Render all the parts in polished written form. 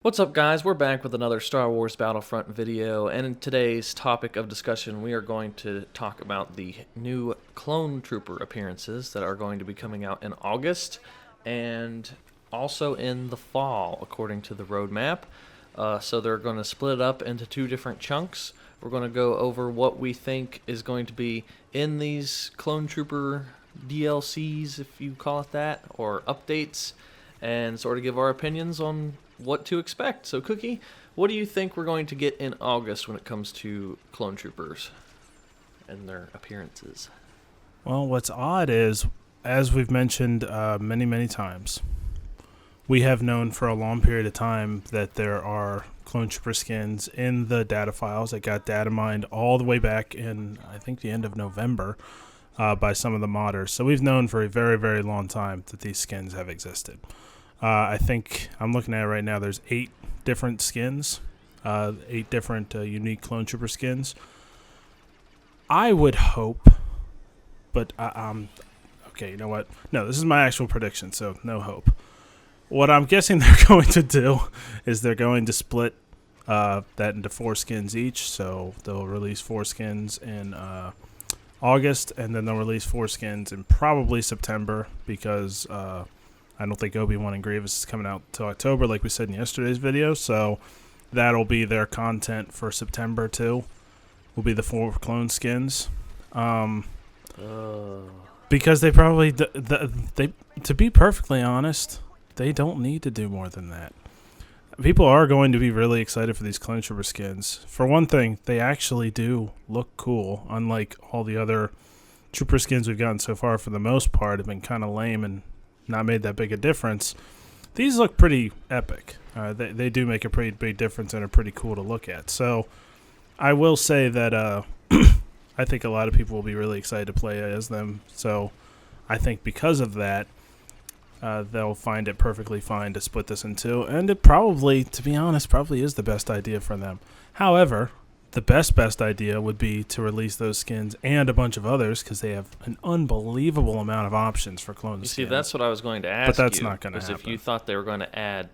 What's up, guys? We're back with another Star Wars Battlefront video, and in today's topic of discussion, we are going to talk about the new Clone Trooper appearances that are going to be coming out in August, and also in the fall, according to the roadmap. So they're going to split it up into two different chunks. We're going to go over what we think is going to be in these Clone Trooper DLCs, if you call it that, or updates, and sort of give our opinions on what to expect. So, Cookie, what do you think we're going to get in August when it comes to Clone Troopers and their appearances? Well, what's odd is, as we've mentioned many times, we have known for a long period of time that there are Clone Trooper skins in the data files that got data mined all the way back in, I think, the end of November by some of the modders. So we've known for a very long time that these skins have existed. I think I'm looking at it right now. There's 8 different skins, 8 different unique Clone Trooper skins. I would hope, but okay, you know what? No, this is my actual prediction, so no hope. What I'm guessing they're going to do is they're going to split that into 4 skins each. So they'll release 4 skins in August, and then they'll release 4 skins in probably September because I don't think Obi-Wan and Grievous is coming out till October, like we said in yesterday's video. So that'll be their content for September too. Will be the 4 clone skins. Because they probably, to be perfectly honest, they don't need to do more than that. People are going to be really excited for these Clone Trooper skins. For one thing, they actually do look cool, unlike all the other Trooper skins we've gotten so far. For the most part, have been kind of lame and not made that big a difference. These look pretty epic. They do make a pretty big difference and are pretty cool to look at. So I will say that I think a lot of people will be really excited to play as them. So I think because of that, they'll find it perfectly fine to split this in 2. And it probably, to be honest, probably is the best idea for them. However, the best idea would be to release those skins and a bunch of others because they have an unbelievable amount of options for clone skins. See, that's what I was going to ask you. But that's not going to happen. If you thought they were going to add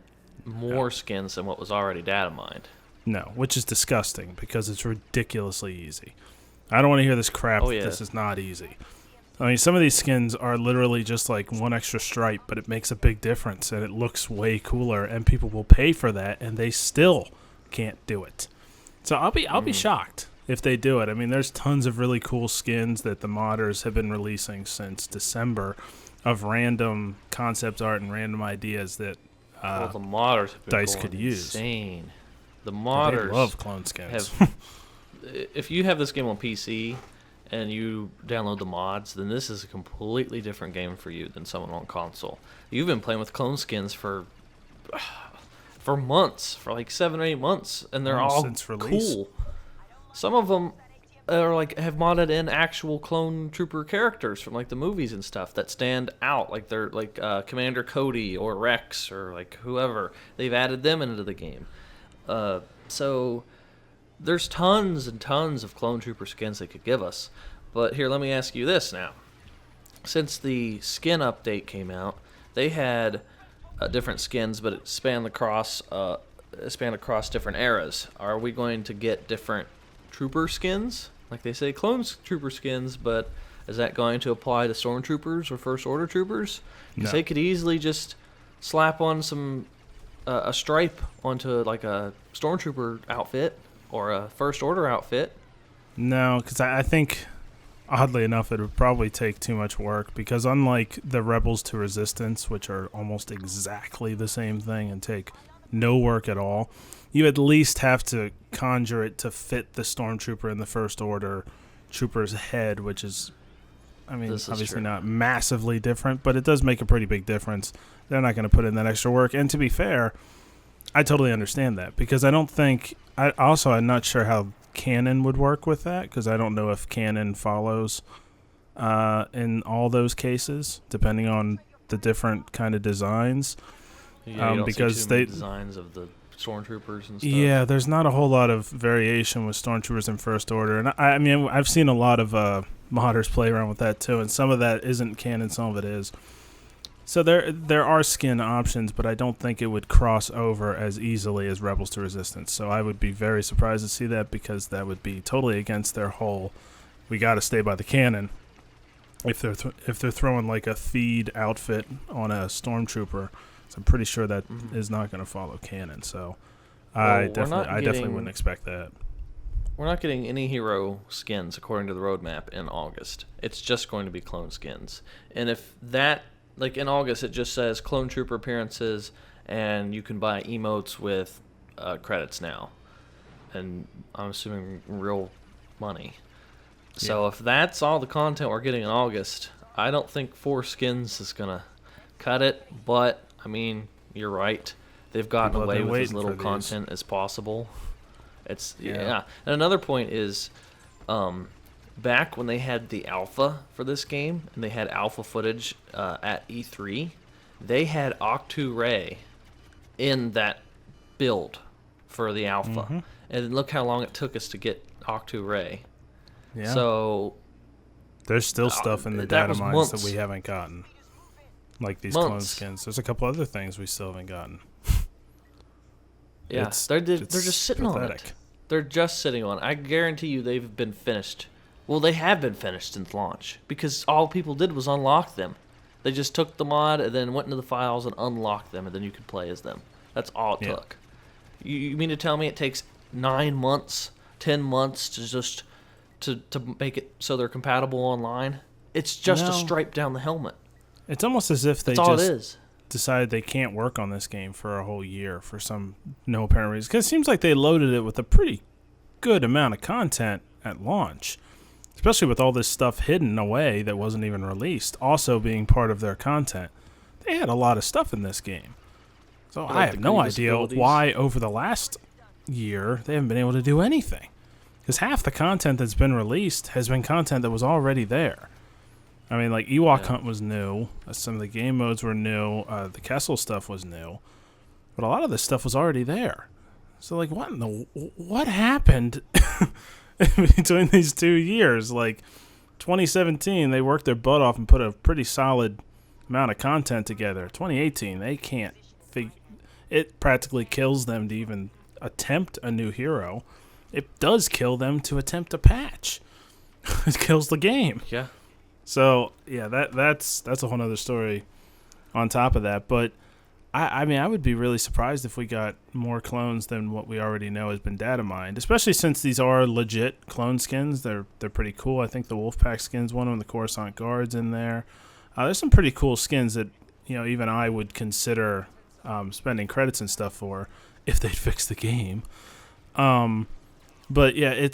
more skins than what was already data mined. No, which is disgusting because it's ridiculously easy. I don't want to hear this crap. Oh, yeah. This is not easy. I mean, some of these skins are literally just like one extra stripe, but it makes a big difference and it looks way cooler, and people will pay for that, and they still can't do it. So I'll be shocked if they do it. I mean, there's tons of really cool skins that the modders have been releasing since December of random concept art and random ideas that the modders have been DICE could use. Insane. The modders they love clone skins. If you have this game on PC and you download the mods, then this is a completely different game for you than someone on console. You've been playing with clone skins for months, for like 7 or 8 months, and they're all cool. Some of them are like have modded in actual Clone Trooper characters from like the movies and stuff that stand out, like they're like Commander Cody or Rex or like whoever. They've added them into the game. So there's tons and tons of Clone Trooper skins they could give us. But here, let me ask you this now. Since the skin update came out, they had different skins, but it spanned across different eras. Are we going to get different trooper skins? Like they say, clone trooper skins, but is that going to apply to stormtroopers or first order troopers? Because they could easily just slap on some a stripe onto like a stormtrooper outfit or a first order outfit. No, because I think, oddly enough, it would probably take too much work because unlike the Rebels to Resistance, which are almost exactly the same thing and take no work at all, you at least have to conjure it to fit the Stormtrooper in the First Order Trooper's head, which is, I mean, obviously not massively different, but it does make a pretty big difference. They're not going to put in that extra work. And to be fair, I totally understand that because I don't think, I'm not sure how canon would work with that because I don't know if canon follows in all those cases, depending on the different kind of designs. Yeah, you don't because see too many designs of the stormtroopers and stuff. Yeah, there's not a whole lot of variation with stormtroopers in First Order, and I mean I've seen a lot of modders play around with that too, and some of that isn't canon, some of it is. So there are skin options, but I don't think it would cross over as easily as Rebels to Resistance. So I would be very surprised to see that, because that would be totally against their whole, we got to stay by the canon. If they're throwing like a Theed outfit on a stormtrooper, so I'm pretty sure that is not going to follow canon. So I definitely wouldn't expect that. We're not getting any hero skins according to the roadmap in August. It's just going to be clone skins. And if that, like in August, it just says clone trooper appearances, and you can buy emotes with credits now. And I'm assuming real money. So if that's all the content we're getting in August, I don't think 4 skins is going to cut it. But, I mean, you're right. They've gotten away with as little content as possible. And another point is, back when they had the alpha for this game, and they had alpha footage at E3, they had Octu Ray in that build for the alpha. And look how long it took us to get Octu Ray. Yeah. So there's still stuff in the data mines that we haven't gotten, like these clone skins. There's a couple other things we still haven't gotten. Yeah, they're just sitting on it. They're just sitting on it. I guarantee you they've been finished. Well, they have been finished since launch, because all people did was unlock them. They just took the mod and then went into the files and unlocked them, and then you could play as them. That's all it took. You mean to tell me it takes 9 months, 10 months to just to make it so they're compatible online? It's just a stripe down the helmet. It's almost as if they That's all it is. Decided they can't work on this game for a whole year for some no apparent reason. Because it seems like they loaded it with a pretty good amount of content at launch, especially with all this stuff hidden away that wasn't even released, also being part of their content. They had a lot of stuff in this game. So I have no idea why over the last year they haven't been able to do anything. Because half the content that's been released has been content that was already there. I mean, like, Ewok Hunt was new. Some of the game modes were new. The Kessel stuff was new. But a lot of this stuff was already there. So, like, what happened between these 2 years? Like, 2017, they worked their butt off and put a pretty solid amount of content together. 2018, they can't it practically kills them to even attempt a new hero. It does kill them to attempt a patch. It kills the game. Yeah. So, yeah, that's a whole other story on top of that. But, I mean, I would be really surprised if we got more clones than what we already know has been data mined, especially since these are legit clone skins. They're pretty cool. I think the Wolfpack skin's one of them, the Coruscant Guard's in there. There's some pretty cool skins that, even I would consider spending credits and stuff for if they'd fix the game. But, yeah,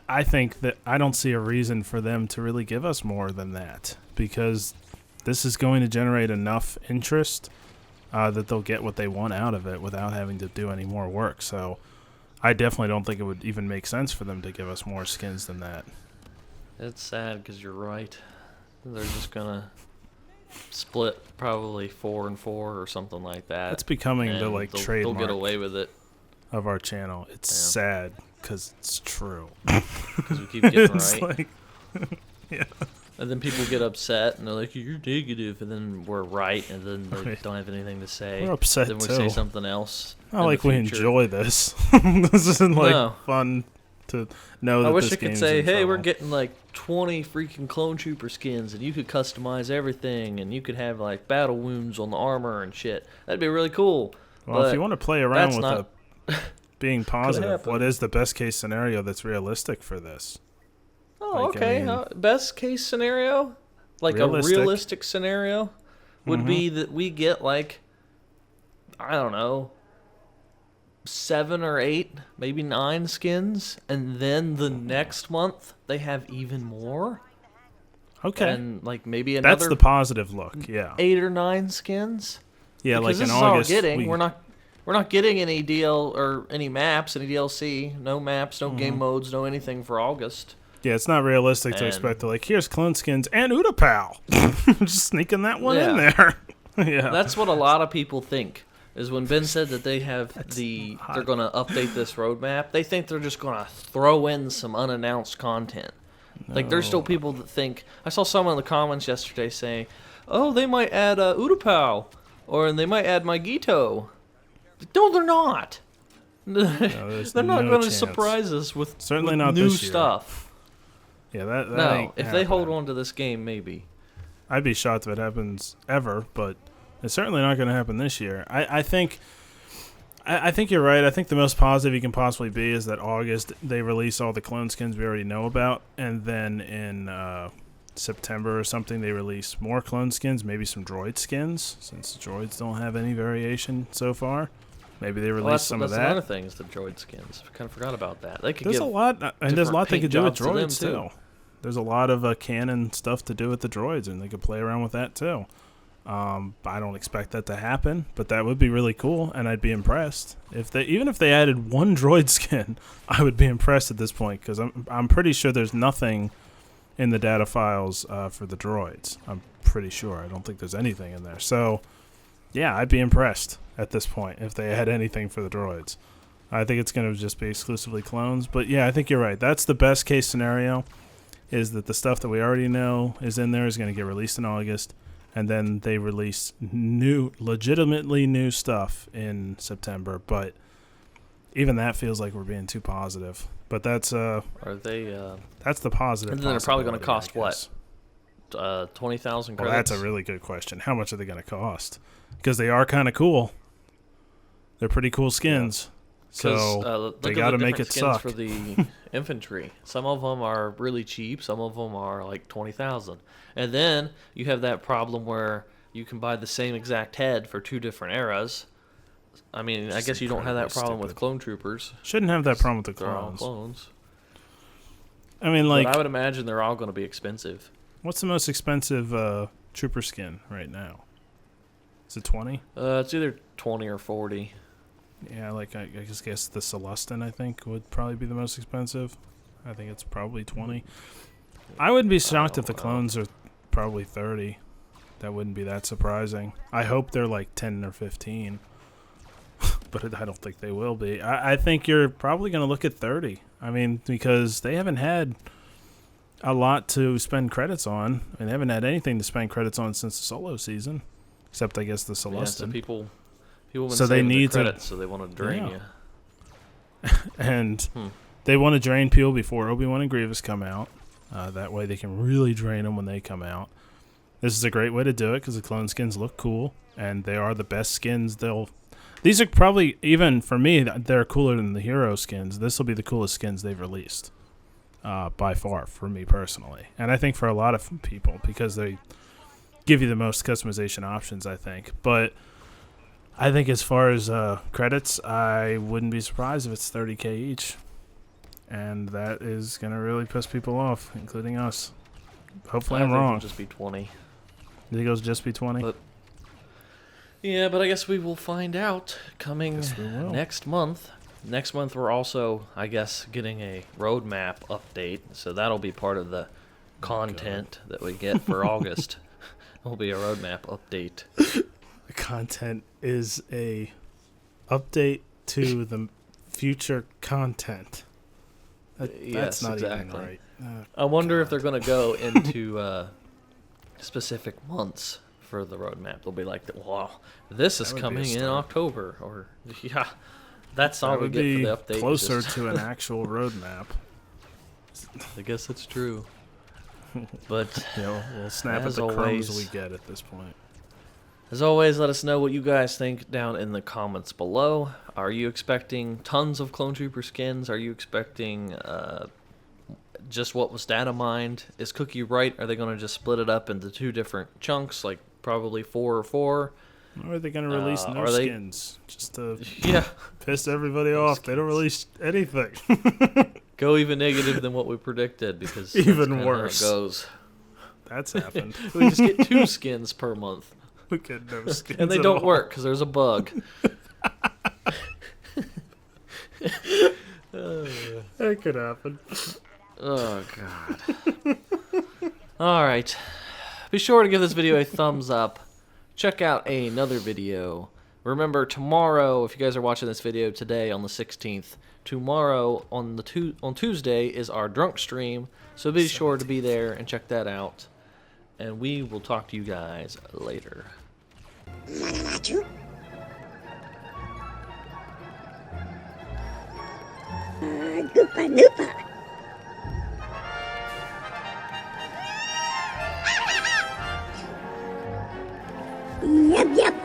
I think that I don't see a reason for them to really give us more than that, because this is going to generate enough interest that they'll get what they want out of it without having to do any more work. So I definitely don't think it would even make sense for them to give us more skins than that. It's sad because you're right. They're just going to split probably 4 and 4 or something like that. It's becoming the trademark. They'll get away with it. Of our channel. It's sad because it's true. Because we keep getting it's right. Yeah. And then people get upset and they're like, "You're negative," and then we're right, and then they don't have anything to say. We're upset then we too. say something else. Not like we enjoy this. This isn't fun to know that I wish this I could say, "Hey, we're getting like 20 freaking clone trooper skins, and you could customize everything, and you could have like battle wounds on the armor and shit." That'd be really cool. Well, but if you want to play around with being positive, what is the best case scenario that's realistic for this? Oh, like, okay. I mean, best case scenario, like a realistic scenario, would be that we get like, I don't know, 7 or 8, maybe 9 skins, and then the next month they have even more. Okay. And like maybe another. That's the positive look. Yeah. 8 or 9 skins. Yeah, because like in August. All we're getting. We're not getting any DL or any maps, any DLC, no maps, no game modes, no anything for August. Yeah, it's not realistic to expect to here's clone skins and Utapau. Just sneaking that one in there. Yeah. That's what a lot of people think. Is when Ben said that they have they're going to update this roadmap, they think they're just going to throw in some unannounced content. No. Like there's still people that think. I saw someone in the comments yesterday saying, oh, they might add Utapau, or they might add Magito. No, they're not. No, They're not going to surprise us with certainly not new this year. stuff. Yeah, that no, ain't if happening. they hold on to this game, maybe. I'd be shocked if it happens ever, but it's certainly not going to happen this year. I think you're right. I think the most positive you can possibly be is that August they release all the clone skins we already know about, and then in September or something they release more clone skins, maybe some droid skins, since the droids don't have any variation so far. Maybe they release some of that. That's another thing is the droid skins. I kind of forgot about that. They could there's a lot, and there's a lot they could do with droids too. There's a lot of canon stuff to do with the droids, and they could play around with that too. I don't expect that to happen, but that would be really cool, and I'd be impressed even if they added one droid skin. I would be impressed at this point because I'm pretty sure there's nothing in the data files for the droids. I'm pretty sure. I don't think there's anything in there. So, yeah, I'd be impressed at this point if they had anything for the droids. I think it's going to just be exclusively clones, but yeah, I think you're right. That's the best case scenario. Is that the stuff that we already know is in there is going to get released in August, and then they release legitimately new stuff in September. But even that feels like we're being too positive. But that's are they? That's the positive. And then they're probably going to cost what? 20,000 credits. Well, that's a really good question. How much are they going to cost? Because they are kind of cool. They're pretty cool skins. Yeah. So they got to make it suck. For the infantry, some of them are really cheap. Some of them are like 20,000. And then you have that problem where you can buy the same exact head for two different eras. I mean, I guess you don't have that problem with clone troopers. Shouldn't have that problem with the clones. They're all clones. I mean, like, but I would imagine they're all going to be expensive. What's the most expensive trooper skin right now? Is it 20? It's either 20 or 40. Yeah, like I just guess the Celestin, I think, would probably be the most expensive. I think it's probably 20. I wouldn't be shocked if the clones are probably 30. That wouldn't be that surprising. I hope they're like 10 or 15. But I don't think they will be. I think you're probably going to look at 30. I mean, because they haven't had a lot to spend credits on. And they haven't had anything to spend credits on since the solo season. Except, I guess, the Celestin. Yeah, so people so they need credits, so they want to drain you. And they want to drain people before Obi-Wan and Grievous come out. That way they can really drain them when they come out. This is a great way to do it because the clone skins look cool, and they are the best skins. These are probably, even for me, they're cooler than the hero skins. This will be the coolest skins they've released by far for me personally. And I think for a lot of people because they give you the most customization options, I think. But I think as far as credits, I wouldn't be surprised if it's 30K each. And that is going to really piss people off, including us. Hopefully I'm wrong. It'll just be 20. You think it'll just be 20? But I guess we will find out coming next month. Next month we're also, I guess, getting a roadmap update. So that'll be part of the content that we get for August. It'll be a roadmap update. The content is a update to the future content. That's not exactly. Even right. I wonder if they're going to go into specific months for the roadmap. They'll be like, "Wow, this is coming in October," or "Yeah, that's all we get for the update." Closer to an actual roadmap. I guess that's true. But we'll snap at the crumbs we get at this point. As always, let us know what you guys think down in the comments below. Are you expecting tons of Clone Trooper skins? Are you expecting just what was data mined? Is Cookie right? Are they going to just split it up into two different chunks, like probably 4 or 4? Or are they going to release no skins just to piss everybody off? They don't release anything. Go even negative than what we predicted because even worse. How it goes. That's happened. We just get 2 skins per month. We get no skins and they don't work because there's a bug. That could happen. Oh, God. All right. Be sure to give this video a thumbs up. Check out another video. Remember, tomorrow, if you guys are watching this video today on the 16th, tomorrow on Tuesday is our drunk stream. So be sure to be there and check that out. and we will talk to you guys later. Goopa noopa. Yep, yep.